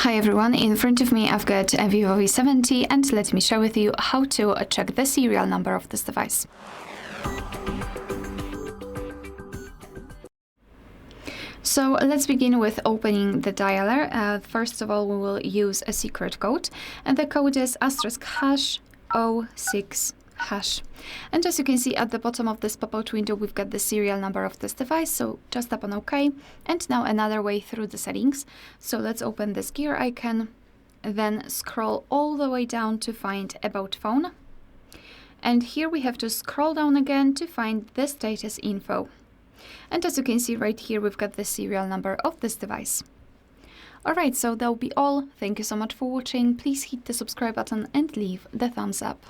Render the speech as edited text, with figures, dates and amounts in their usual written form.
Hi everyone, in front of me I've got a VIVO V70 and let me share with you how to check the serial number of this device. So let's begin with opening the dialer. First of all, we will use a secret code, and the code is *06#. And as you can see at the bottom of this pop-out window, we've got the serial number of this device, so just tap on OK. And now another way through the settings. So let's open this gear icon, then scroll all the way down to find About Phone. And here we have to scroll down again to find the status info. And as you can see right here, we've got the serial number of this device. Alright, so that'll be all. Thank you so much for watching. Please hit the subscribe button and leave the thumbs up.